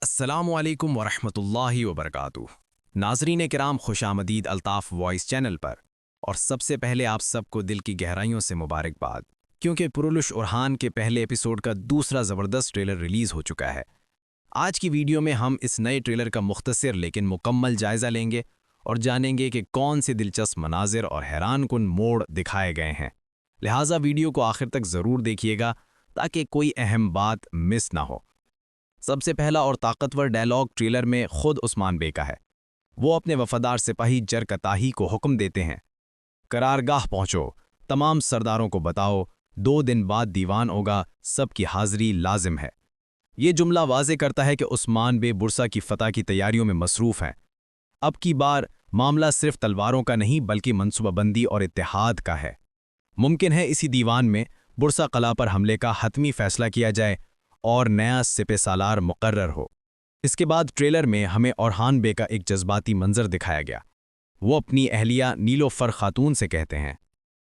السلام علیکم ورحمۃ اللہ وبرکاتہ۔ ناظرین کرام، خوش آمدید الطاف وائس چینل پر۔ اور سب سے پہلے آپ سب کو دل کی گہرائیوں سے مبارکباد، کیونکہ پرولش اورحان کے پہلے ایپیسوڈ کا دوسرا زبردست ٹریلر ریلیز ہو چکا ہے۔ آج کی ویڈیو میں ہم اس نئے ٹریلر کا مختصر لیکن مکمل جائزہ لیں گے اور جانیں گے کہ کون سے دلچسپ مناظر اور حیران کن موڑ دکھائے گئے ہیں۔ لہٰذا ویڈیو کو آخر تک ضرور دیکھیے گا تاکہ کوئی اہم بات مس نہ ہو۔ سب سے پہلا اور طاقتور ڈائلاگ ٹریلر میں خود عثمان بے کا ہے۔ وہ اپنے وفادار سپاہی جرکتاہی کو حکم دیتے ہیں، قرارگاہ پہنچو، تمام سرداروں کو بتاؤ 2 دن بعد دیوان ہوگا، سب کی حاضری لازم ہے۔ یہ جملہ واضح کرتا ہے کہ عثمان بے برسا کی فتح کی تیاریوں میں مصروف ہیں۔ اب کی بار معاملہ صرف تلواروں کا نہیں بلکہ منصوبہ بندی اور اتحاد کا ہے۔ ممکن ہے اسی دیوان میں برسا قلعہ پر حملے کا حتمی فیصلہ کیا جائے اور نیا سپہ سالار مقرر ہو۔ اس کے بعد ٹریلر میں ہمیں اورحان بے کا ایک جذباتی منظر دکھایا گیا۔ وہ اپنی اہلیہ نیلوفر خاتون سے کہتے ہیں،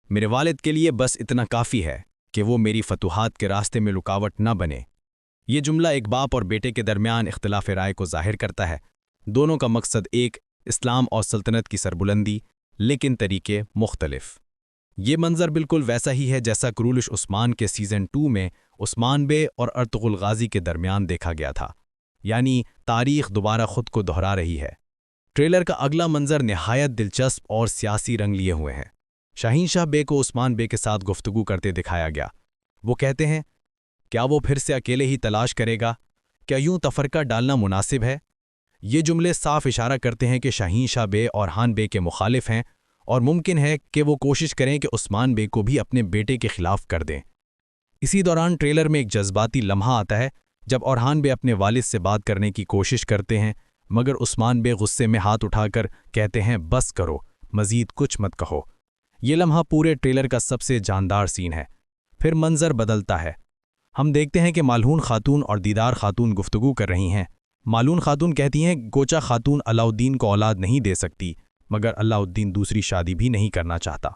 میرے والد کے لیے بس اتنا کافی ہے کہ وہ میری فتوحات کے راستے میں رکاوٹ نہ بنے۔ یہ جملہ ایک باپ اور بیٹے کے درمیان اختلاف رائے کو ظاہر کرتا ہے۔ دونوں کا مقصد ایک، اسلام اور سلطنت کی سربلندی، لیکن طریقے مختلف۔ یہ منظر بالکل ویسا ہی ہے جیسا کرولش عثمان کے سیزن 2 میں عثمان بے اور ارطغرل غازی کے درمیان دیکھا گیا تھا، یعنی تاریخ دوبارہ خود کو دہرا رہی ہے۔ ٹریلر کا اگلا منظر نہایت دلچسپ اور سیاسی رنگ لیے ہوئے ہیں۔ شاہین شاہ بے کو عثمان بے کے ساتھ گفتگو کرتے دکھایا گیا۔ وہ کہتے ہیں، کیا وہ پھر سے اکیلے ہی تلاش کرے گا؟ کیا یوں تفرقہ ڈالنا مناسب ہے؟ یہ جملے صاف اشارہ کرتے ہیں کہ شاہین شاہ بے اورحان بے کے مخالف ہیں اور ممکن ہے کہ وہ کوشش کریں کہ عثمان بے کو بھی اپنے بیٹے کے خلاف کر دیں۔ اسی دوران ٹریلر میں ایک جذباتی لمحہ آتا ہے جب اورحان بے اپنے والد سے بات کرنے کی کوشش کرتے ہیں، مگر عثمان بے غصے میں ہاتھ اٹھا کر کہتے ہیں، بس کرو، مزید کچھ مت کہو۔ یہ لمحہ پورے ٹریلر کا سب سے جاندار سین ہے۔ پھر منظر بدلتا ہے۔ ہم دیکھتے ہیں کہ مالہون خاتون اور دیدار خاتون گفتگو کر رہی ہیں۔ مالہون خاتون کہتی ہیں، گوچا خاتون علاء الدین کو اولاد نہیں دے سکتی، مگر علاء الدین دوسری شادی بھی نہیں کرنا چاہتا۔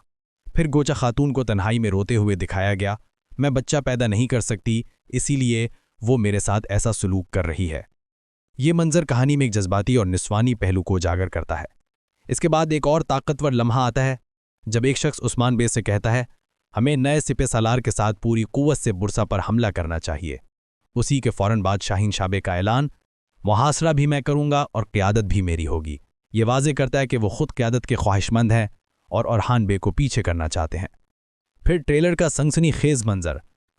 پھر گوچا خاتون کو تنہائی میں روتے ہوئے دکھایا گیا، میں بچہ پیدا نہیں کر سکتی، اسی لیے وہ میرے ساتھ ایسا سلوک کر رہی ہے۔ یہ منظر کہانی میں ایک جذباتی اور نسوانی پہلو کو اجاگر کرتا ہے۔ اس کے بعد ایک اور طاقتور لمحہ آتا ہے جب ایک شخص عثمان بے سے کہتا ہے، ہمیں نئے سپہ سالار کے ساتھ پوری قوت سے برسا پر حملہ کرنا چاہیے۔ اسی کے فوراً بعد شاہین شاہ بے کا اعلان، محاصرہ بھی میں کروں گا اور قیادت بھی میری ہوگی۔ یہ واضح کرتا ہے کہ وہ خود قیادت کے خواہشمند ہیں اور اورحان بے کو پیچھے کرنا چاہتے ہیں۔ پھر ٹریلر کا سنسنی خیز منظر،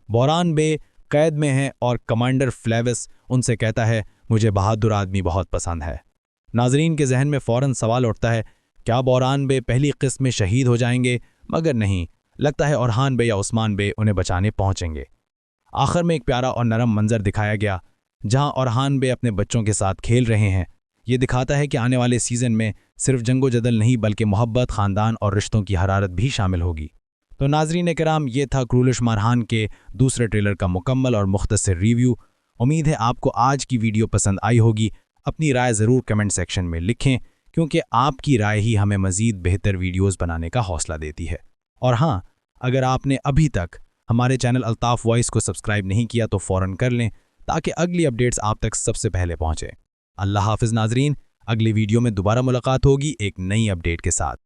بوران بے قید میں ہیں اور کمانڈر فلیوس ان سے کہتا ہے، مجھے بہادر آدمی بہت پسند ہے۔ ناظرین کے ذہن میں فوراً سوال اٹھتا ہے، کیا بوران بے پہلی قسط میں شہید ہو جائیں گے؟ مگر نہیں، لگتا ہے اورحان بے یا عثمان بے انہیں بچانے پہنچیں گے۔ آخر میں ایک پیارا اور نرم منظر دکھایا گیا جہاں اورحان بے اپنے بچوں کے ساتھ کھیل رہے ہیں۔ یہ دکھاتا ہے کہ آنے والے سیزن میں صرف جنگ و جدل نہیں بلکہ محبت، خاندان اور رشتوں کی حرارت بھی شامل ہوگی۔ تو ناظرین کرام، یہ تھا کرولش مارحان کے دوسرے ٹریلر کا مکمل اور مختصر ریویو۔ امید ہے آپ کو آج کی ویڈیو پسند آئی ہوگی۔ اپنی رائے ضرور کمنٹ سیکشن میں لکھیں، کیونکہ آپ کی رائے ہی ہمیں مزید بہتر ویڈیوز بنانے کا حوصلہ دیتی ہے۔ اور ہاں، اگر آپ نے ابھی تک ہمارے چینل الطاف وائس کو سبسکرائب نہیں کیا تو فوراً کر لیں تاکہ اگلی اپڈیٹس آپ تک سب سے پہلے پہنچیں۔ اللہ حافظ ناظرین، اگلی ویڈیو میں دوبارہ ملاقات ہوگی ایک نئی اپڈیٹ کے ساتھ۔